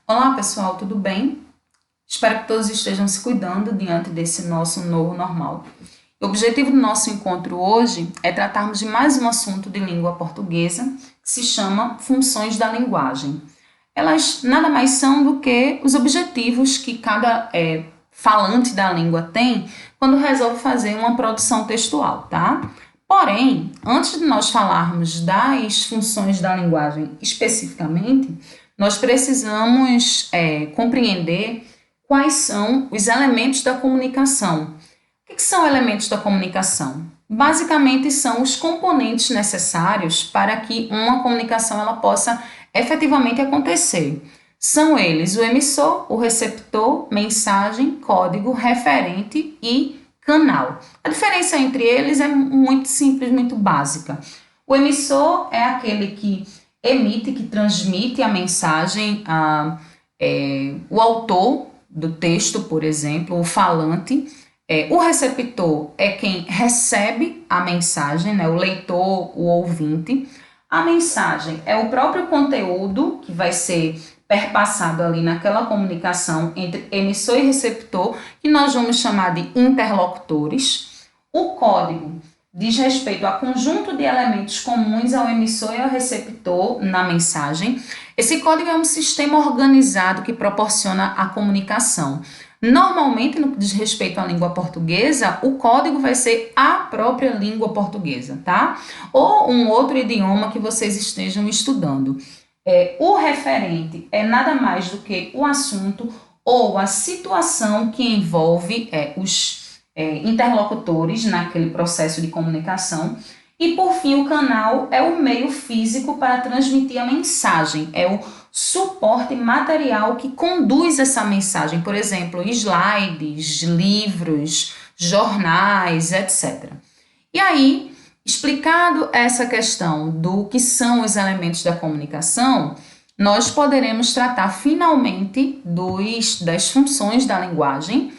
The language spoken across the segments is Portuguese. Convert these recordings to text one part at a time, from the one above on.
Olá pessoal, tudo bem? Espero que todos estejam se cuidando diante desse nosso novo normal. O objetivo do nosso encontro hoje é tratarmos de mais um assunto de língua portuguesa que se chama funções da linguagem. Elas nada mais são do que os objetivos que cada falante da língua tem quando resolve fazer uma produção textual, tá? Porém, antes de nós falarmos das funções da linguagem especificamente, nós precisamos compreender quais são os elementos da comunicação. O que são elementos da comunicação? Basicamente, são os componentes necessários para que uma comunicação ela possa efetivamente acontecer. São eles o emissor, o receptor, mensagem, código, referente e canal. A diferença entre eles é muito simples, muito básica. O emissor é aquele que emite, que transmite a mensagem, o autor do texto, por exemplo, o falante. O receptor é quem recebe a mensagem, né, o leitor, o ouvinte. A mensagem é o próprio conteúdo que vai ser perpassado ali naquela comunicação entre emissor e receptor, que nós vamos chamar de interlocutores. O código diz respeito a conjunto de elementos comuns ao emissor e ao receptor na mensagem. Esse código é um sistema organizado que proporciona a comunicação. Normalmente, no que diz respeito à língua portuguesa, o código vai ser a própria língua portuguesa, tá? Ou um outro idioma que vocês estejam estudando. O referente é nada mais do que o assunto ou a situação que envolve os interlocutores naquele processo de comunicação. E, por fim, o canal é o meio físico para transmitir a mensagem, é o suporte material que conduz essa mensagem, por exemplo, slides, livros, jornais, etc. E aí, explicado essa questão do que são os elementos da comunicação, nós poderemos tratar finalmente das funções da linguagem.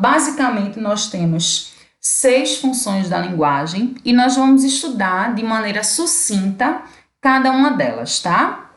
Basicamente, nós temos 6 funções da linguagem e nós vamos estudar de maneira sucinta cada uma delas, tá?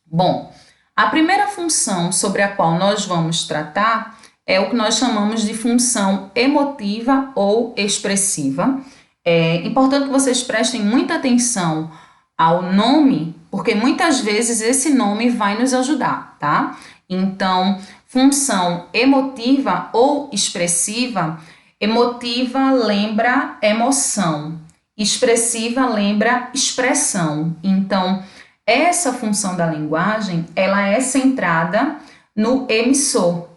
Bom, a primeira função sobre a qual nós vamos tratar é o que nós chamamos de função emotiva ou expressiva. É importante que vocês prestem muita atenção ao nome, porque muitas vezes esse nome vai nos ajudar, tá? Então, função emotiva ou expressiva, emotiva lembra emoção, expressiva lembra expressão. Então, essa função da linguagem, ela é centrada no emissor.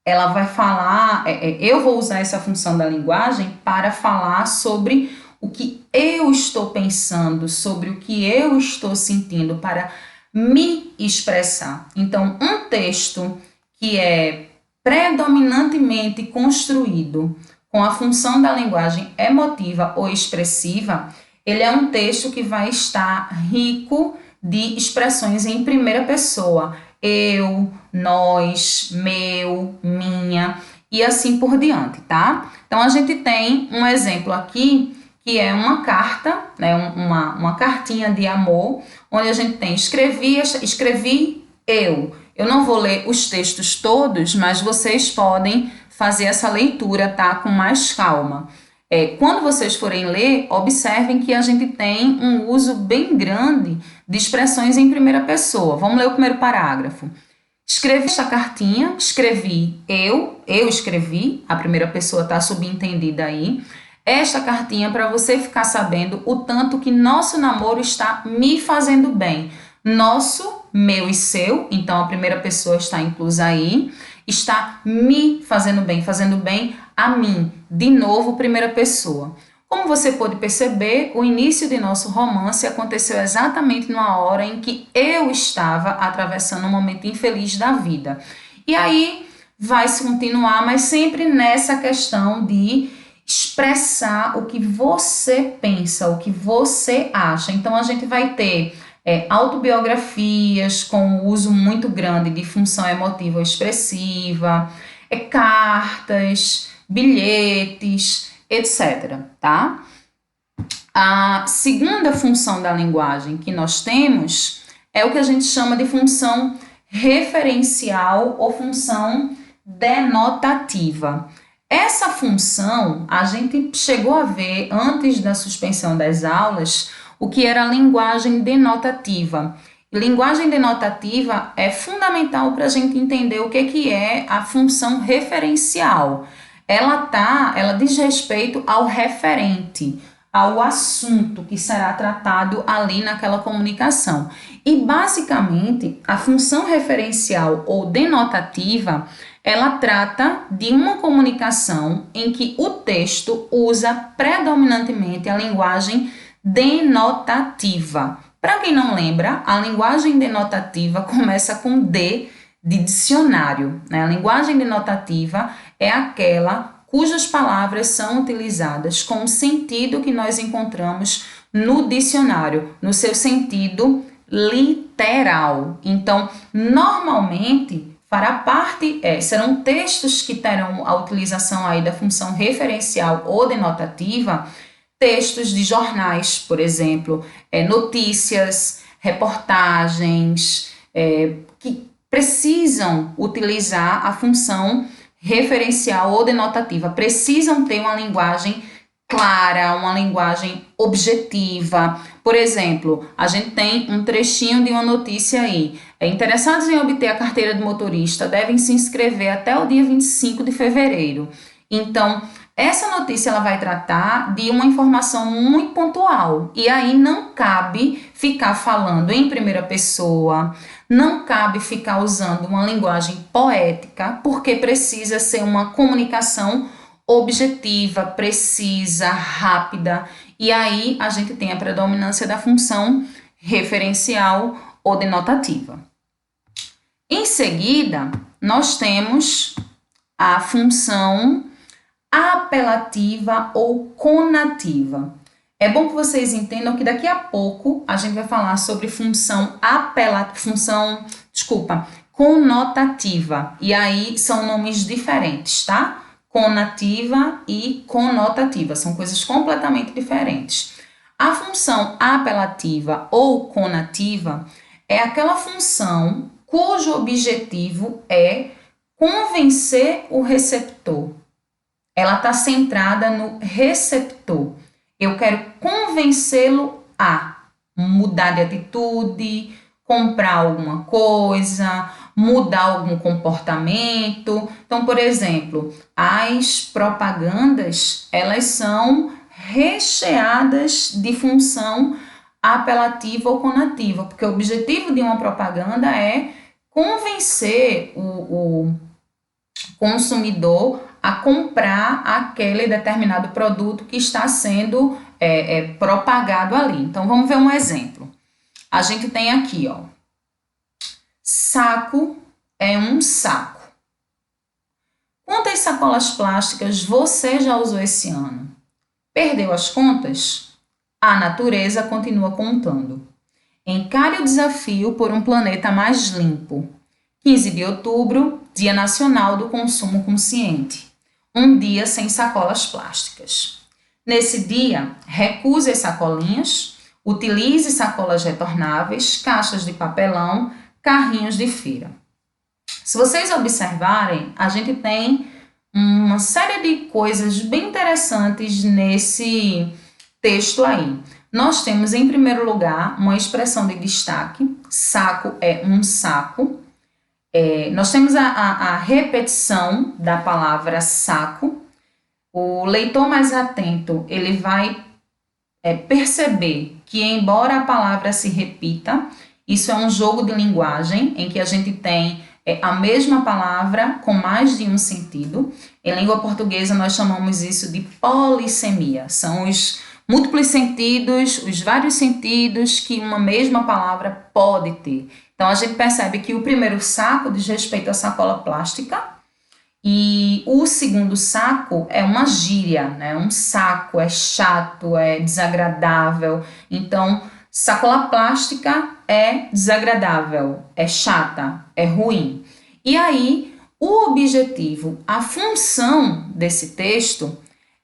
Ela vai falar, eu vou usar essa função da linguagem para falar sobre o que eu estou pensando, sobre o que eu estou sentindo, para me expressar. Então, um texto que é predominantemente construído com a função da linguagem emotiva ou expressiva, ele é um texto que vai estar rico de expressões em primeira pessoa. Eu, nós, meu, minha e assim por diante, tá? Então, a gente tem um exemplo aqui que é uma carta, né, uma cartinha de amor, onde a gente tem escrevi eu. Eu não vou ler os textos todos, mas vocês podem fazer essa leitura, tá? Com mais calma. Quando vocês forem ler, observem que a gente tem um uso bem grande de expressões em primeira pessoa. Vamos ler o primeiro parágrafo. Escrevi esta cartinha, escrevi eu escrevi, a primeira pessoa está subentendida aí. Esta cartinha para você ficar sabendo o tanto que nosso namoro está me fazendo bem. Nosso, meu e seu, então a primeira pessoa está inclusa aí, está me fazendo bem a mim. De novo, primeira pessoa. Como você pode perceber, o início de nosso romance aconteceu exatamente numa hora em que eu estava atravessando um momento infeliz da vida. E aí vai se continuar, mas sempre nessa questão de expressar o que você pensa, o que você acha. Então a gente vai ter autobiografias com uso muito grande de função emotiva ou expressiva, cartas, bilhetes, etc. Tá? A segunda função da linguagem que nós temos é o que a gente chama de função referencial ou função denotativa. Essa função, a gente chegou a ver antes da suspensão das aulas o que era a linguagem denotativa. Linguagem denotativa é fundamental para a gente entender o que é a função referencial. Ela diz respeito ao referente, ao assunto que será tratado ali naquela comunicação. E basicamente, a função referencial ou denotativa, ela trata de uma comunicação em que o texto usa predominantemente a linguagem denotativa. Para quem não lembra, a linguagem denotativa começa com D de dicionário, né? A linguagem denotativa é aquela cujas palavras são utilizadas com o sentido que nós encontramos no dicionário, no seu sentido literal. Então, normalmente, fará parte, serão textos que terão a utilização aí da função referencial ou denotativa, textos de jornais, por exemplo, notícias, reportagens, que precisam utilizar a função referencial ou denotativa, precisam ter uma linguagem clara, uma linguagem objetiva. Por exemplo, a gente tem um trechinho de uma notícia aí. Interessados em obter a carteira de motorista devem se inscrever até o dia 25 de fevereiro. Então, essa notícia ela vai tratar de uma informação muito pontual e aí não cabe ficar falando em primeira pessoa, não cabe ficar usando uma linguagem poética, porque precisa ser uma comunicação objetiva, precisa, rápida, e aí a gente tem a predominância da função referencial ou denotativa. Em seguida, nós temos a função apelativa ou conativa. É bom que vocês entendam que daqui a pouco a gente vai falar sobre conotativa. E aí são nomes diferentes, tá? Conativa e conotativa, são coisas completamente diferentes. A função apelativa ou conativa é aquela função cujo objetivo é convencer o receptor. Ela está centrada no receptor. Eu quero convencê-lo a mudar de atitude, comprar alguma coisa, mudar algum comportamento. Então, por exemplo, as propagandas, elas são recheadas de função apelativa ou conativa, porque o objetivo de uma propaganda é convencer o consumidor a comprar aquele determinado produto que está sendo propagado ali. Então, vamos ver um exemplo. A gente tem aqui, ó, saco é um saco. Quantas sacolas plásticas você já usou esse ano? Perdeu as contas? A natureza continua contando. Encare o desafio por um planeta mais limpo. 15 de outubro, Dia Nacional do Consumo Consciente. Um dia sem sacolas plásticas. Nesse dia, recuse as sacolinhas, utilize sacolas retornáveis, caixas de papelão, carrinhos de feira. Se vocês observarem, a gente tem uma série de coisas bem interessantes nesse texto aí. Nós temos, em primeiro lugar, uma expressão de destaque, saco é um saco. Nós temos a repetição da palavra saco. O leitor mais atento, ele vai perceber que, embora a palavra se repita, isso é um jogo de linguagem em que a gente tem a mesma palavra com mais de um sentido. Em língua portuguesa, nós chamamos isso de polissemia. São os múltiplos sentidos, os vários sentidos que uma mesma palavra pode ter. Então, a gente percebe que o primeiro saco diz respeito à sacola plástica e o segundo saco é uma gíria, né? Um saco é chato, é desagradável. Então, sacola plástica é desagradável, é chata, é ruim. E aí, o objetivo, a função desse texto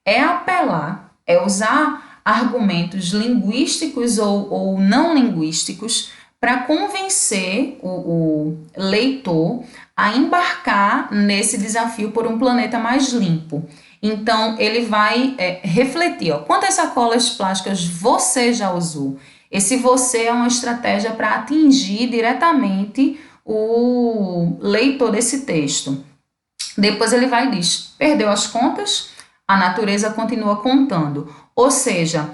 é apelar, é usar argumentos linguísticos ou não linguísticos para convencer o leitor a embarcar nesse desafio por um planeta mais limpo. Então, ele vai refletir, ó, quantas sacolas plásticas você já usou? Esse você é uma estratégia para atingir diretamente o leitor desse texto. Depois ele vai e diz, perdeu as contas? A natureza continua contando. Ou seja,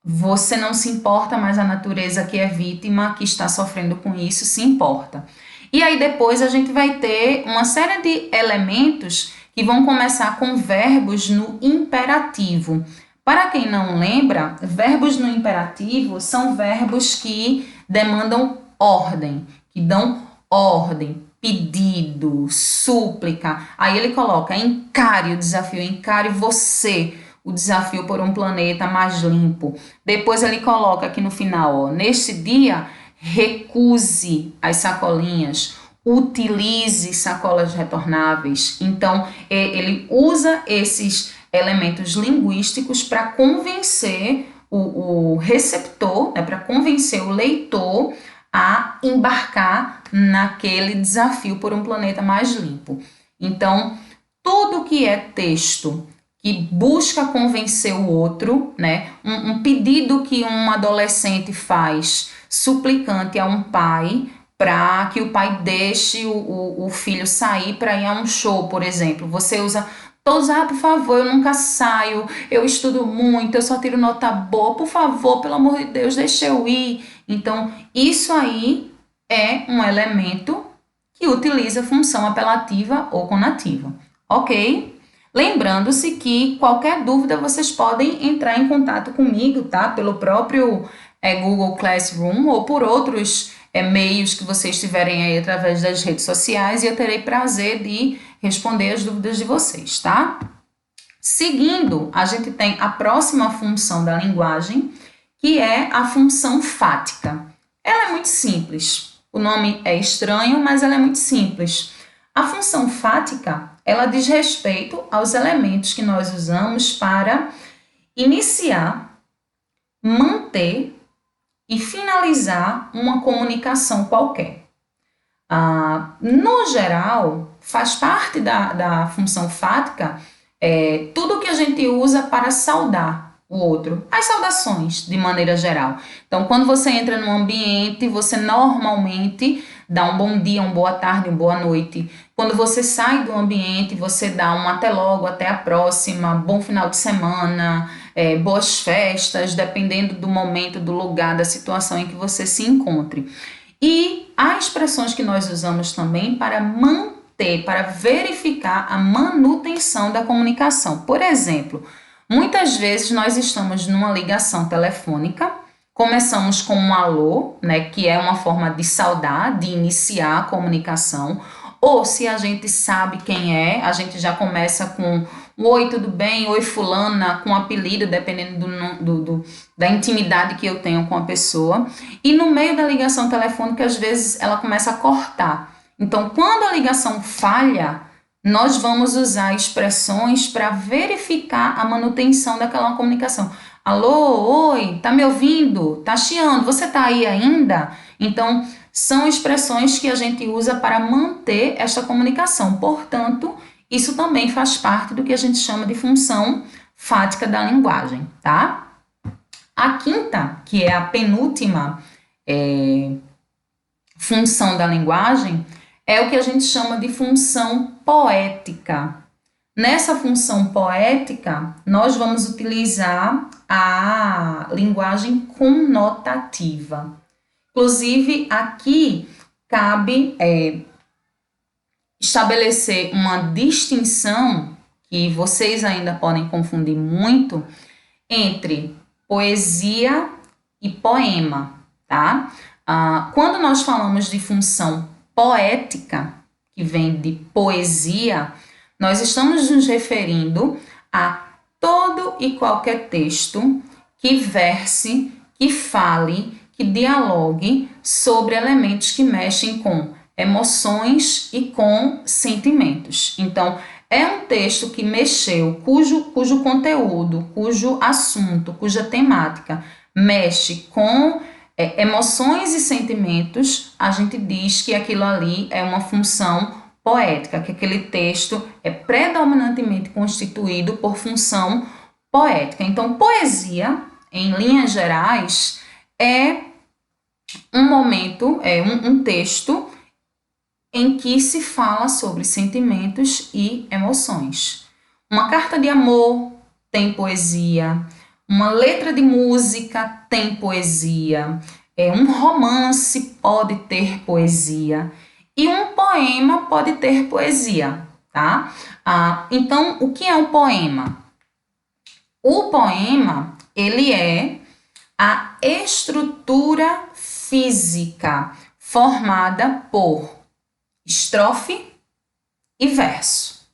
você não se importa, mas a natureza que é vítima, que está sofrendo com isso, se importa. E aí depois a gente vai ter uma série de elementos que vão começar com verbos no imperativo. Para quem não lembra, verbos no imperativo são verbos que demandam ordem, que dão ordem, pedido, súplica. Aí ele coloca, encare o desafio, encare você, o desafio por um planeta mais limpo. Depois ele coloca aqui no final, ó, neste dia, recuse as sacolinhas, utilize sacolas retornáveis. Então, ele usa esses elementos linguísticos para convencer o receptor, né, para convencer o leitor a embarcar naquele desafio por um planeta mais limpo. Então, tudo que é texto que busca convencer o outro, né? Um pedido que um adolescente faz, suplicante a um pai, para que o pai deixe o filho sair para ir a um show, por exemplo. Você usa todos, por favor, eu nunca saio, eu estudo muito, eu só tiro nota boa, por favor, pelo amor de Deus, deixa eu ir. Então, isso aí é um elemento que utiliza função apelativa ou conativa, ok? Lembrando-se que qualquer dúvida vocês podem entrar em contato comigo, tá? Pelo próprio Google Classroom ou por outros meios que vocês tiverem aí através das redes sociais e eu terei prazer de responder as dúvidas de vocês, tá? Seguindo, a gente tem a próxima função da linguagem, que é a função fática. Ela é muito simples. O nome é estranho, mas ela é muito simples. A função fática, ela diz respeito aos elementos que nós usamos para iniciar, manter e finalizar uma comunicação qualquer. No geral, faz parte da função fática tudo que a gente usa para saudar o outro, as saudações de maneira geral. Então, quando você entra num ambiente, você normalmente dá um bom dia, uma boa tarde, uma boa noite. Quando você sai do ambiente, você dá um até logo, até a próxima, bom final de semana, boas festas, dependendo do momento, do lugar, da situação em que você se encontre. E há expressões que nós usamos também para manter, para verificar a manutenção da comunicação. Por exemplo, muitas vezes nós estamos numa ligação telefônica, começamos com um alô, né, que é uma forma de saudar, de iniciar a comunicação, ou se a gente sabe quem é, a gente já começa com oi, tudo bem? Oi, fulana, com apelido, dependendo da intimidade que eu tenho com a pessoa. E no meio da ligação telefônica, às vezes, ela começa a cortar. Então, quando a ligação falha, nós vamos usar expressões para verificar a manutenção daquela comunicação. Alô, oi, tá me ouvindo? Tá chiando, você tá aí ainda? Então, são expressões que a gente usa para manter esta comunicação. Portanto, isso também faz parte do que a gente chama de função fática da linguagem, tá? A quinta, que é a penúltima função da linguagem, é o que a gente chama de função poética. Nessa função poética, nós vamos utilizar a linguagem conotativa. Inclusive, aqui cabe estabelecer uma distinção que vocês ainda podem confundir muito entre poesia e poema, tá? Quando nós falamos de função poética, que vem de poesia, nós estamos nos referindo a todo e qualquer texto que verse, que fale, que dialogue sobre elementos que mexem com emoções e com sentimentos. Então, é um texto que mexeu, cujo conteúdo, cujo assunto, cuja temática mexe com Emoções e sentimentos, a gente diz que aquilo ali é uma função poética, que aquele texto é predominantemente constituído por função poética. Então, poesia, em linhas gerais, é um momento, um texto em que se fala sobre sentimentos e emoções. Uma carta de amor tem poesia, uma letra de música tem poesia, um romance pode ter poesia e um poema pode ter poesia, tá? Então, o que é um poema? O poema, ele é a estrutura física formada por estrofe e verso.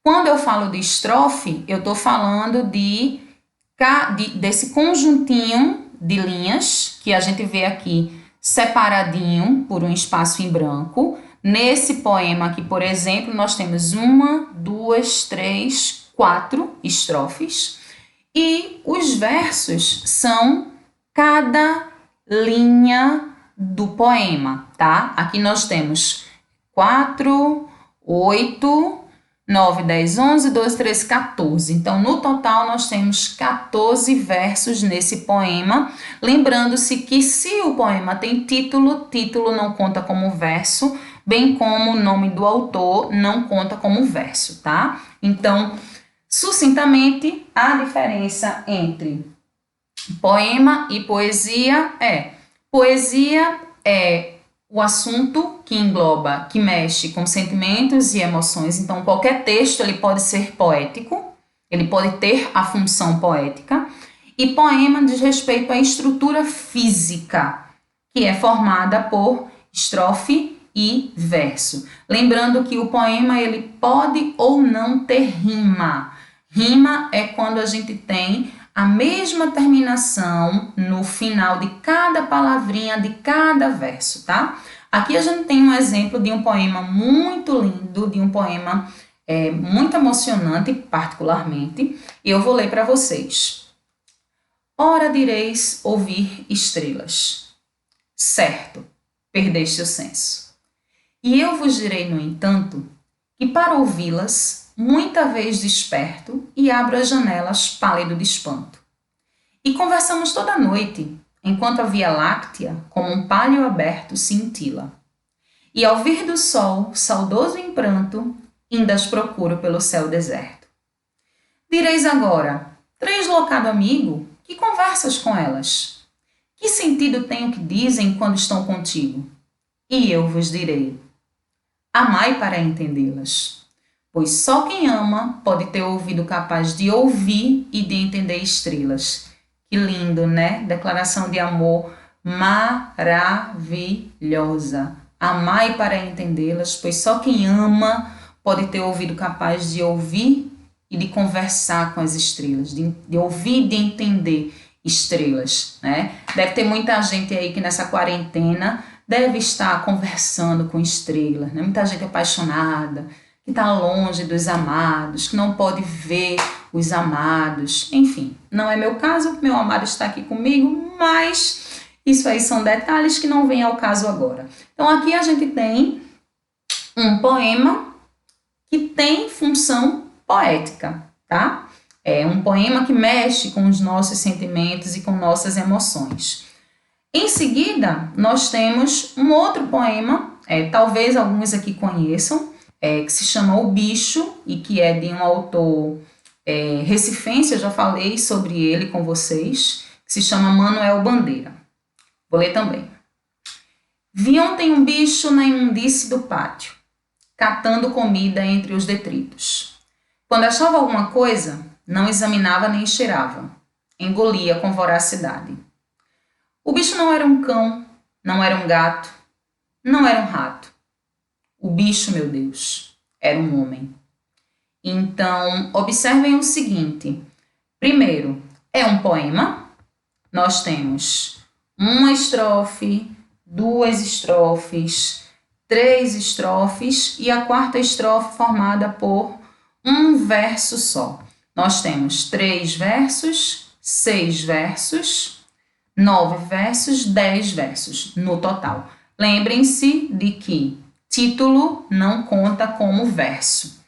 Quando eu falo de estrofe, eu estou falando desse conjuntinho de linhas que a gente vê aqui separadinho por um espaço em branco. Nesse poema aqui, por exemplo, nós temos 1, 2, 3, 4 estrofes. E os versos são cada linha do poema, tá? Aqui nós temos 4, 8, 9, 10, 11, 12, 13, 14. Então, no total, nós temos 14 versos nesse poema. Lembrando-se que se o poema tem título, título não conta como verso, bem como o nome do autor não conta como verso, tá? Então, sucintamente, a diferença entre poema e poesia poesia é o assunto que engloba, que mexe com sentimentos e emoções. Então, qualquer texto ele pode ser poético, ele pode ter a função poética. E poema diz respeito à estrutura física, que é formada por estrofe e verso. Lembrando que o poema ele pode ou não ter rima. Rima é quando a gente tem a mesma terminação no final de cada palavrinha de cada verso, tá? Aqui a gente tem um exemplo de um poema muito lindo, de um poema muito emocionante, particularmente, e eu vou ler para vocês. Ora direis ouvir estrelas. Certo, perdeste o senso. E eu vos direi, no entanto, que para ouvi-las, muita vez desperto e abro as janelas pálido de espanto. E conversamos toda a noite, enquanto a Via Láctea, como um pálio aberto, cintila. E ao vir do sol, saudoso em pranto, indas procuro pelo céu deserto. Direis agora, translocado amigo, que conversas com elas? Que sentido tem o que dizem quando estão contigo? E eu vos direi, amai para entendê-las. Pois só quem ama pode ter ouvido capaz de ouvir e de entender estrelas. Que lindo, né? Declaração de amor maravilhosa. Amai para entendê-las, pois só quem ama pode ter ouvido capaz de ouvir e de conversar com as estrelas, de ouvir e de entender estrelas, né? Deve ter muita gente aí que nessa quarentena deve estar conversando com estrelas, né? Muita gente apaixonada, que está longe dos amados, que não pode ver os amados. Enfim, não é meu caso, meu amado está aqui comigo, mas isso aí são detalhes que não vêm ao caso agora. Então, aqui a gente tem um poema que tem função poética, tá? É um poema que mexe com os nossos sentimentos e com nossas emoções. Em seguida, nós temos um outro poema, talvez alguns aqui conheçam, que se chama O Bicho, e que é de um autor recifense, eu já falei sobre ele com vocês, que se chama Manuel Bandeira. Vou ler também. Vi ontem um bicho na imundície do pátio, catando comida entre os detritos. Quando achava alguma coisa, não examinava nem cheirava, engolia com voracidade. O bicho não era um cão, não era um gato, não era um rato. O bicho, meu Deus, era um homem. Então, observem o seguinte. Primeiro, é um poema. Nós temos uma estrofe, 2 estrofes, 3 estrofes e a quarta estrofe formada por um verso só. Nós temos 3 versos, 6 versos, 9 versos, 10 versos no total. Lembrem-se de que título não conta como verso.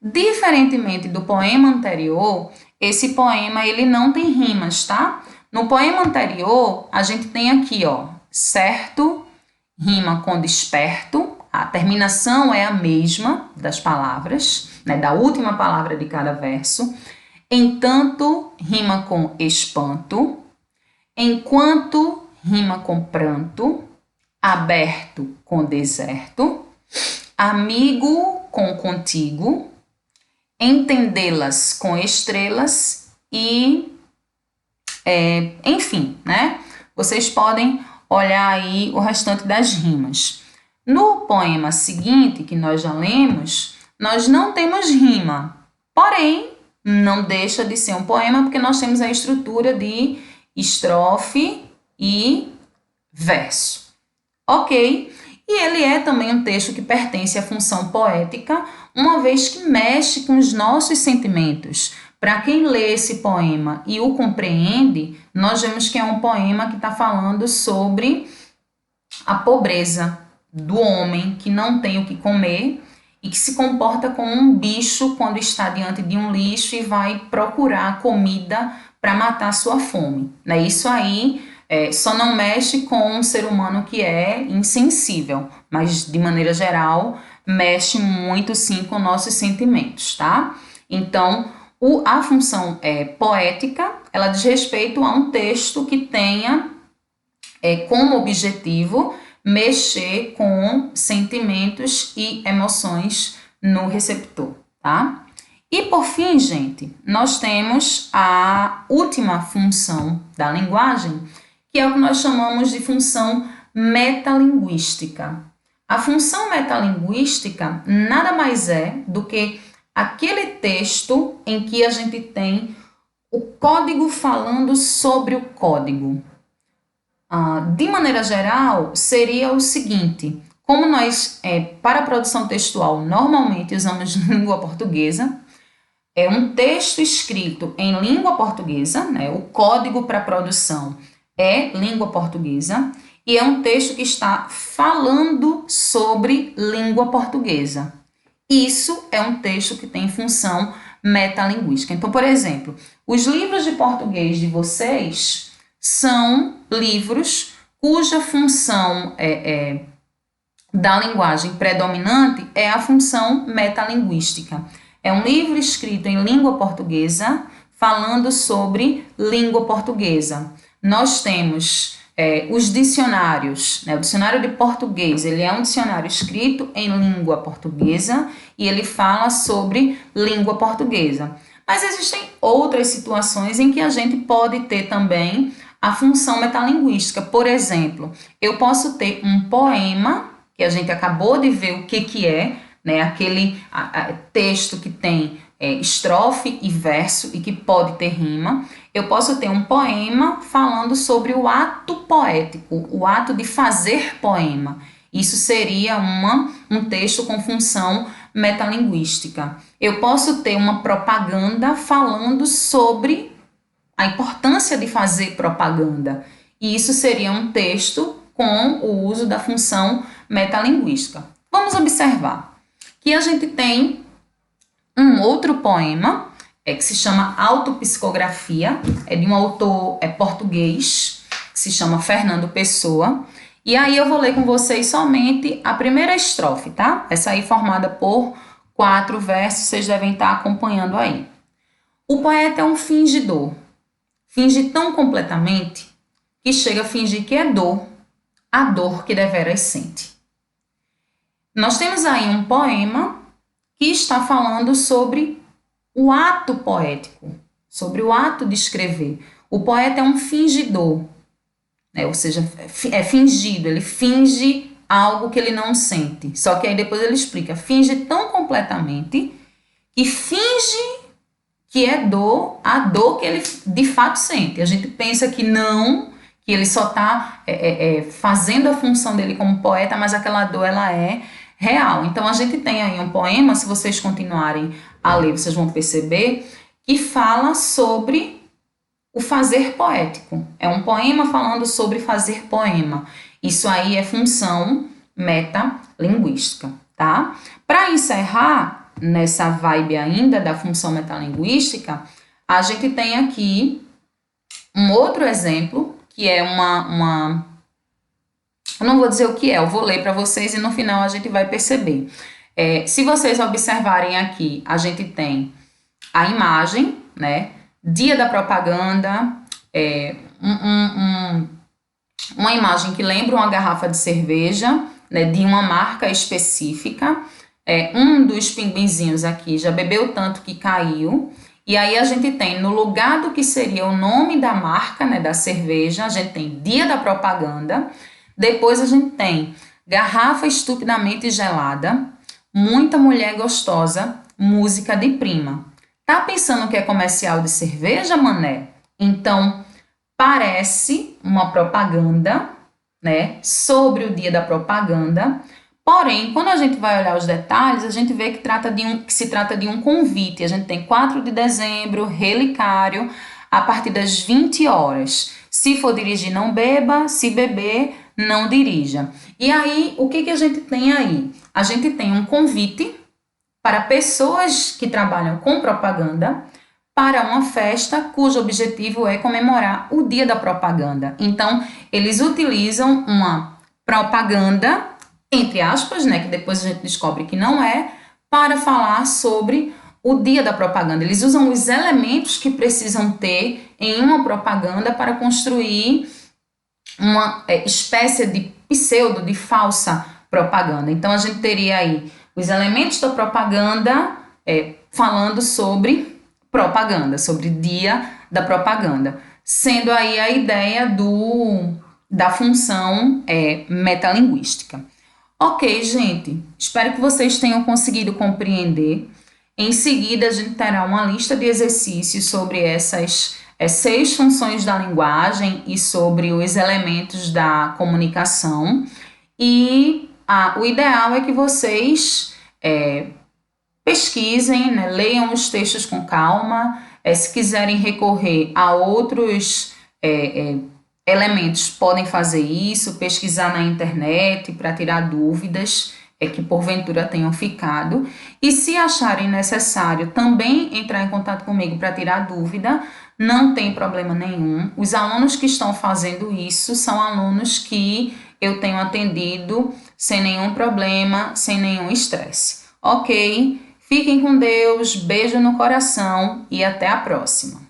Diferentemente do poema anterior, esse poema ele não tem rimas, tá? No poema anterior, a gente tem aqui, ó, certo, rima com desperto, a terminação é a mesma das palavras, né, da última palavra de cada verso. Entanto, rima com espanto. Enquanto, rima com pranto. Aberto com deserto. Amigo com contigo. Entendê-las com estrelas e, enfim, né? Vocês podem olhar aí o restante das rimas. No poema seguinte, que nós já lemos, nós não temos rima, porém, não deixa de ser um poema porque nós temos a estrutura de estrofe e verso, ok? E ele é também um texto que pertence à função poética, uma vez que mexe com os nossos sentimentos. Para quem lê esse poema e o compreende, nós vemos que é um poema que está falando sobre a pobreza do homem que não tem o que comer e que se comporta como um bicho quando está diante de um lixo e vai procurar comida para matar sua fome. Né? Isso aí só não mexe com um ser humano que é insensível, mas de maneira geral mexe muito sim com nossos sentimentos, tá? Então, a função poética, ela diz respeito a um texto que tenha como objetivo mexer com sentimentos e emoções no receptor, tá? E por fim, gente, nós temos a última função da linguagem, que é o que nós chamamos de função metalinguística. A função metalinguística nada mais é do que aquele texto em que a gente tem o código falando sobre o código. De maneira geral, seria o seguinte: como nós, para a produção textual, normalmente usamos língua portuguesa, é um texto escrito em língua portuguesa, né? O código para a produção é língua portuguesa, e é um texto que está falando sobre língua portuguesa. Isso é um texto que tem função metalinguística. Então, por exemplo, os livros de português de vocês são livros cuja função da linguagem predominante é a função metalinguística. É um livro escrito em língua portuguesa falando sobre língua portuguesa. Nós temos os dicionários, né? O dicionário de português, ele é um dicionário escrito em língua portuguesa e ele fala sobre língua portuguesa. Mas existem outras situações em que a gente pode ter também a função metalinguística. Por exemplo, eu posso ter um poema, que a gente acabou de ver o que é, né? Aquele texto que tem estrofe e verso e que pode ter rima. Eu posso ter um poema falando sobre o ato poético, o ato de fazer poema. Isso seria um texto com função metalinguística. Eu posso ter uma propaganda falando sobre a importância de fazer propaganda. E isso seria um texto com o uso da função metalinguística. Vamos observar que a gente tem um outro poema que se chama Autopsicografia, é de um autor português, que se chama Fernando Pessoa. E aí eu vou ler com vocês somente a primeira estrofe, tá? Essa aí formada por 4 versos, vocês devem estar acompanhando aí. O poeta é um fingidor, finge tão completamente que chega a fingir que é dor, a dor que deveras sente. Nós temos aí um poema que está falando sobre o ato poético, sobre o ato de escrever. O poeta é um fingidor, né? Ou seja, é fingido, ele finge algo que ele não sente. Só que aí depois ele explica, finge tão completamente que finge que é dor, a dor que ele de fato sente. A gente pensa que não, que ele só está fazendo a função dele como poeta, mas aquela dor ela é real. Então a gente tem aí um poema, se vocês continuarem a ler, vocês vão perceber, que fala sobre o fazer poético. É um poema falando sobre fazer poema. Isso aí é função metalinguística, tá? Para encerrar nessa vibe ainda da função metalinguística, a gente tem aqui um outro exemplo, que é eu não vou dizer o que é, eu vou ler para vocês e no final a gente vai perceber. Se vocês observarem aqui, a gente tem a imagem, né? Dia da propaganda, uma imagem que lembra uma garrafa de cerveja, né, de uma marca específica. Um dos pinguinzinhos aqui já bebeu tanto que caiu. E aí a gente tem, no lugar do que seria o nome da marca, né, da cerveja, a gente tem dia da propaganda. Depois a gente tem garrafa estupidamente gelada, muita mulher gostosa, música de prima. Tá pensando que é comercial de cerveja, mané? Então, parece uma propaganda, né, sobre o dia da propaganda. Porém, quando a gente vai olhar os detalhes, a gente vê que se trata de um convite. A gente tem 4 de dezembro, relicário, a partir das 20 horas. Se for dirigir, não beba. Se beber, não dirija. E aí, o que a gente tem aí? A gente tem um convite para pessoas que trabalham com propaganda para uma festa cujo objetivo é comemorar o dia da propaganda. Então, eles utilizam uma propaganda, entre aspas, né, que depois a gente descobre que não é, para falar sobre o dia da propaganda. Eles usam os elementos que precisam ter em uma propaganda para construir uma espécie de pseudo, de falsa propaganda. Então, a gente teria aí os elementos da propaganda falando sobre propaganda, sobre dia da propaganda, sendo aí a ideia da função metalinguística. Ok, gente, espero que vocês tenham conseguido compreender. Em seguida, a gente terá uma lista de exercícios sobre essas 6 funções da linguagem e sobre os elementos da comunicação. E o ideal é que vocês pesquisem, né, leiam os textos com calma. Se quiserem recorrer a outros elementos, podem fazer isso, pesquisar na internet para tirar dúvidas que porventura tenham ficado. E se acharem necessário também entrar em contato comigo para tirar dúvida, não tem problema nenhum. Os alunos que estão fazendo isso são alunos que eu tenho atendido sem nenhum problema, sem nenhum estresse. Ok? Fiquem com Deus, beijo no coração e até a próxima.